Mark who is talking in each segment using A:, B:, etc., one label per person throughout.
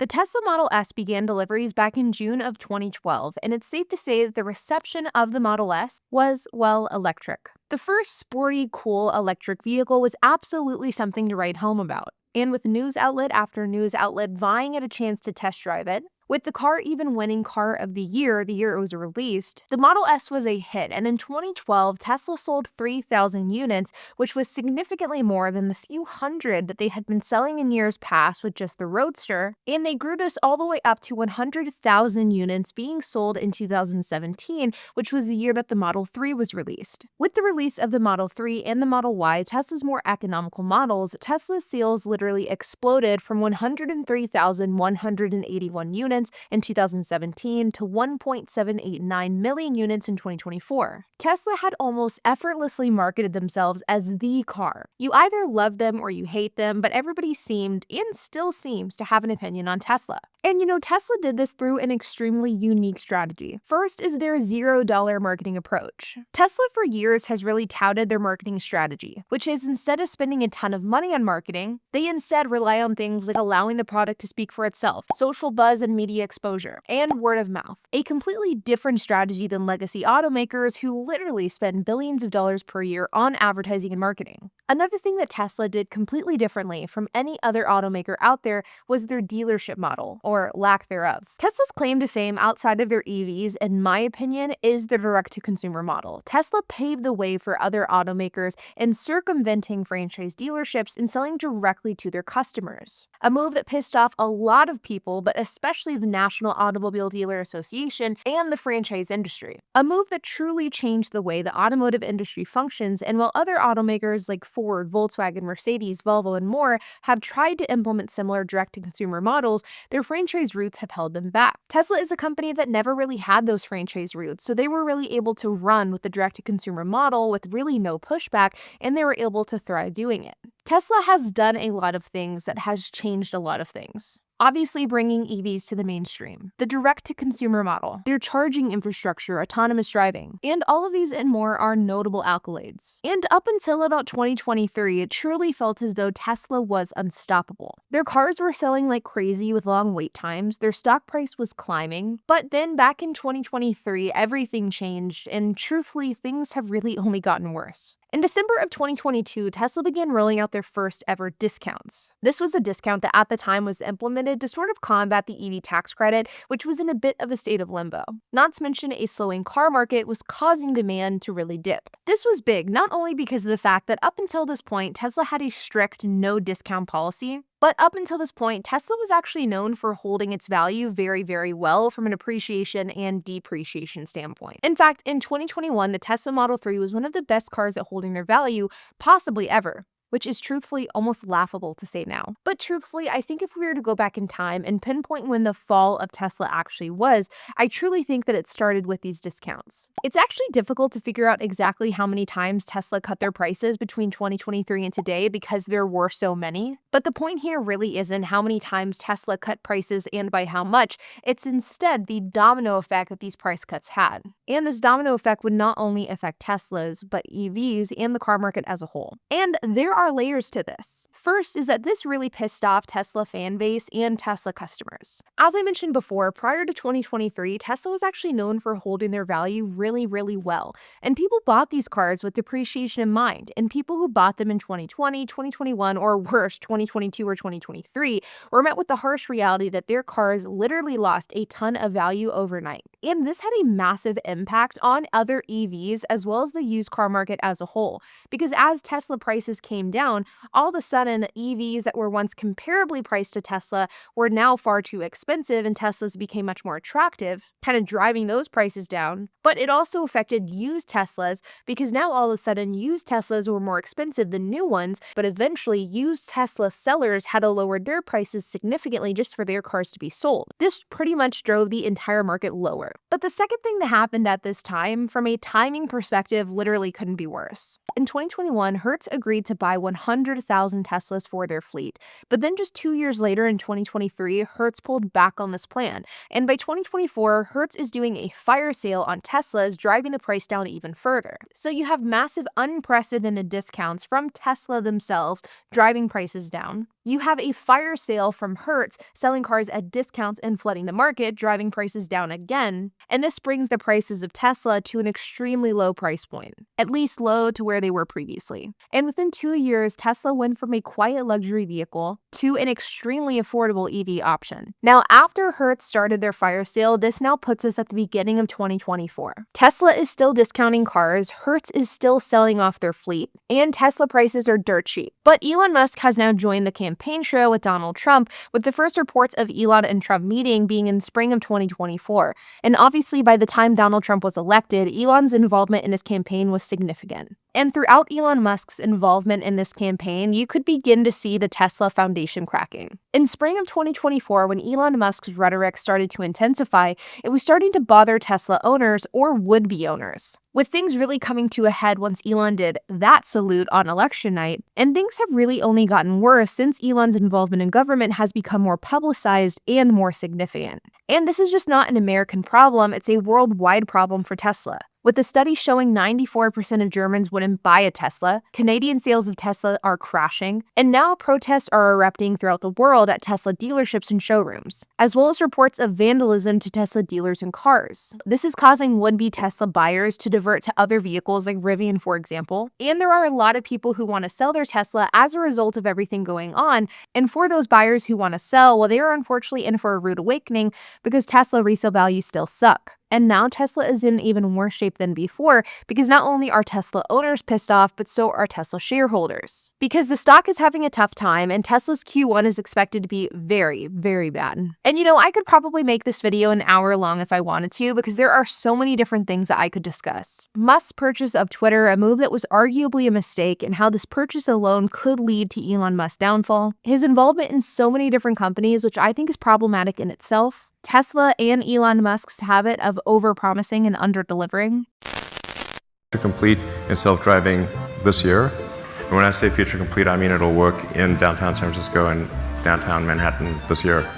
A: The Tesla Model S began deliveries back in June of 2012, and it's safe to say that the reception of the Model S was, well, electric. The first sporty, cool electric vehicle was absolutely something to write home about. And with news outlet after news outlet vying at a chance to test drive it, with the car even winning Car of the year it was released, the Model S was a hit, and in 2012, Tesla sold 3,000 units, which was significantly more than the few hundred that they had been selling in years past with just the Roadster, and they grew this all the way up to 100,000 units being sold in 2017, which was the year that the Model 3 was released. With the release of the Model 3 and the Model Y, Tesla's more economical models, Tesla's sales literally exploded from 103,181 units in 2017 to 1.789 million units in 2024. Tesla had almost effortlessly marketed themselves as the car. You either love them or you hate them, but everybody seemed, and still seems, to have an opinion on Tesla. And Tesla did this through an extremely unique strategy. First is their $0 marketing approach. Tesla for years has really touted their marketing strategy, which is instead of spending a ton of money on marketing, they instead rely on things like allowing the product to speak for itself, social buzz and media exposure, and word of mouth. A completely different strategy than legacy automakers who literally spend billions of dollars per year on advertising and marketing. Another thing that Tesla did completely differently from any other automaker out there was their dealership model, or lack thereof. Tesla's claim to fame outside of their EVs, in my opinion, is the direct-to-consumer model. Tesla paved the way for other automakers in circumventing franchise dealerships and selling directly to their customers. A move that pissed off a lot of people, but especially the National Automobile Dealer Association and the franchise industry. A move that truly changed the way the automotive industry functions, and while other automakers like Ford, Volkswagen, Mercedes, Volvo, and more have tried to implement similar direct-to-consumer models, their franchise roots have held them back. Tesla is a company that never really had those franchise roots, so they were really able to run with the direct-to-consumer model with really no pushback, and they were able to thrive doing it. Tesla has done a lot of things that has changed a lot of things. Obviously bringing EVs to the mainstream, the direct-to-consumer model, their charging infrastructure, autonomous driving, and all of these and more are notable accolades. And up until about 2023, it truly felt as though Tesla was unstoppable. Their cars were selling like crazy with long wait times, their stock price was climbing, but then back in 2023, everything changed, and truthfully, things have really only gotten worse. In December of 2022, Tesla began rolling out their first ever discounts. This was a discount that at the time was implemented to sort of combat the EV tax credit, which was in a bit of a state of limbo. Not to mention a slowing car market was causing demand to really dip. This was big, not only because of the fact that up until this point, Tesla had a strict no discount policy, but up until this point, Tesla was actually known for holding its value very, very well from an appreciation and depreciation standpoint. In fact, in 2021, the Tesla Model 3 was one of the best cars at holding their value, possibly ever, which is truthfully almost laughable to say now. But truthfully, I think if we were to go back in time and pinpoint when the fall of Tesla actually was, I truly think that it started with these discounts. It's actually difficult to figure out exactly how many times Tesla cut their prices between 2023 and today because there were so many. But the point here really isn't how many times Tesla cut prices and by how much, it's instead the domino effect that these price cuts had. And this domino effect would not only affect Teslas, but EVs and the car market as a whole. And there are layers to this. First is that this really pissed off Tesla fan base and Tesla customers. As I mentioned before, prior to 2023, Tesla was actually known for holding their value really, really well. And people bought these cars with depreciation in mind. And people who bought them in 2020, 2021, or worse, 2022 or 2023, were met with the harsh reality that their cars literally lost a ton of value overnight. And this had a massive impact on other EVs as well as the used car market as a whole. Because as Tesla prices came down, all of a sudden EVs that were once comparably priced to Tesla were now far too expensive and Teslas became much more attractive, kind of driving those prices down. But it also affected used Teslas because now all of a sudden used Teslas were more expensive than new ones, but eventually used Tesla sellers had to lower their prices significantly just for their cars to be sold. This pretty much drove the entire market lower. But the second thing that happened at this time, from a timing perspective, literally couldn't be worse. In 2021, Hertz agreed to buy 100,000 Teslas for their fleet. But then just 2 years later in 2023, Hertz pulled back on this plan. And by 2024, Hertz is doing a fire sale on Teslas, driving the price down even further. So you have massive unprecedented discounts from Tesla themselves, driving prices down. You have a fire sale from Hertz selling cars at discounts and flooding the market, driving prices down again. And this brings the prices of Tesla to an extremely low price point, at least low to where they were previously. And within 2 years, Tesla went from a quiet luxury vehicle to an extremely affordable EV option. Now, after Hertz started their fire sale, this now puts us at the beginning of 2024. Tesla is still discounting cars, Hertz is still selling off their fleet, and Tesla prices are dirt cheap. But Elon Musk has now joined the campaign trail with Donald Trump, with the first reports of Elon and Trump meeting being in spring of 2024. And obviously, by the time Donald Trump was elected, Elon's involvement in his campaign was significant. And throughout Elon Musk's involvement in this campaign, you could begin to see the Tesla foundation cracking. In spring of 2024, when Elon Musk's rhetoric started to intensify, it was starting to bother Tesla owners or would-be owners. With things really coming to a head once Elon did that salute on election night, and things have really only gotten worse since Elon's involvement in government has become more publicized and more significant. And this is just not an American problem, it's a worldwide problem for Tesla. With the study showing 94% of Germans wouldn't buy a Tesla, Canadian sales of Tesla are crashing, and now protests are erupting throughout the world at Tesla dealerships and showrooms, as well as reports of vandalism to Tesla dealers and cars. This is causing would-be Tesla buyers to divert to other vehicles like Rivian, for example, and there are a lot of people who want to sell their Tesla as a result of everything going on, and for those buyers who want to sell, well, they are unfortunately in for a rude awakening because Tesla resale values still suck. And now Tesla is in even worse shape than before because not only are Tesla owners pissed off, but so are Tesla shareholders. Because the stock is having a tough time and Tesla's Q1 is expected to be very, very bad. And I could probably make this video an hour long if I wanted to because there are so many different things that I could discuss. Musk's purchase of Twitter, a move that was arguably a mistake, and how this purchase alone could lead to Elon Musk's downfall. His involvement in so many different companies, which I think is problematic in itself. Tesla and Elon Musk's habit of over-promising and under-delivering.
B: To complete in self-driving this year. And when I say future complete, I mean it'll work in downtown San Francisco and downtown Manhattan this year.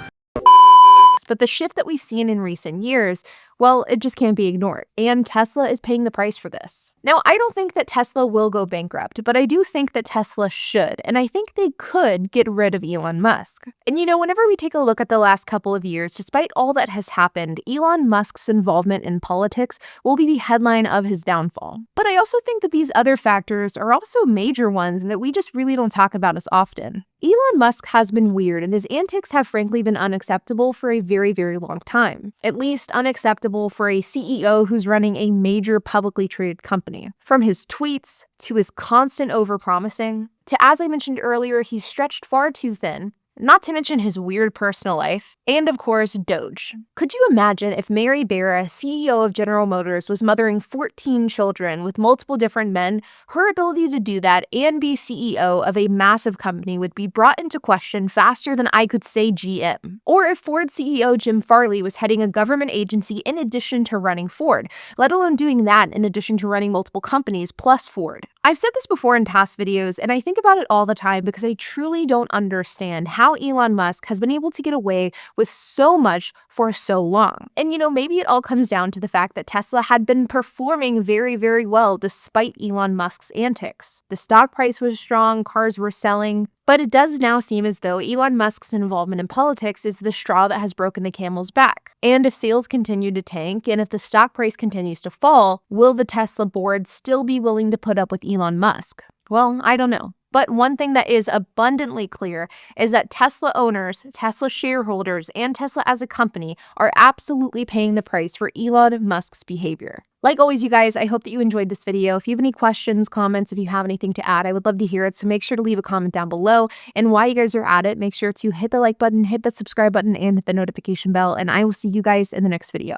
A: But the shift that we've seen in recent years, well, it just can't be ignored. And Tesla is paying the price for this. Now, I don't think that Tesla will go bankrupt, but I do think that Tesla should. And I think they could get rid of Elon Musk. And whenever we take a look at the last couple of years, despite all that has happened, Elon Musk's involvement in politics will be the headline of his downfall. But I also think that these other factors are also major ones and that we just really don't talk about as often. Elon Musk has been weird, and his antics have frankly been unacceptable for a very, very long time. At least unacceptable for a CEO who's running a major publicly traded company. From his tweets, to his constant overpromising, to, as I mentioned earlier, he's stretched far too thin, not to mention his weird personal life, and of course, Doge. Could you imagine if Mary Barra, CEO of General Motors, was mothering 14 children with multiple different men? Her ability to do that and be CEO of a massive company would be brought into question faster than I could say GM. Or if Ford CEO Jim Farley was heading a government agency in addition to running Ford, let alone doing that in addition to running multiple companies plus Ford. I've said this before in past videos, and I think about it all the time because I truly don't understand how Elon Musk has been able to get away with so much for so long. And maybe it all comes down to the fact that Tesla had been performing very, very well despite Elon Musk's antics. The stock price was strong, cars were selling, but it does now seem as though Elon Musk's involvement in politics is the straw that has broken the camel's back. And if sales continue to tank, and if the stock price continues to fall, will the Tesla board still be willing to put up with Elon Musk? Well, I don't know. But one thing that is abundantly clear is that Tesla owners, Tesla shareholders, and Tesla as a company are absolutely paying the price for Elon Musk's behavior. Like always, you guys, I hope that you enjoyed this video. If you have any questions, comments, if you have anything to add, I would love to hear it. So make sure to leave a comment down below. And while you guys are at it, make sure to hit the like button, hit that subscribe button, and hit the notification bell. And I will see you guys in the next video.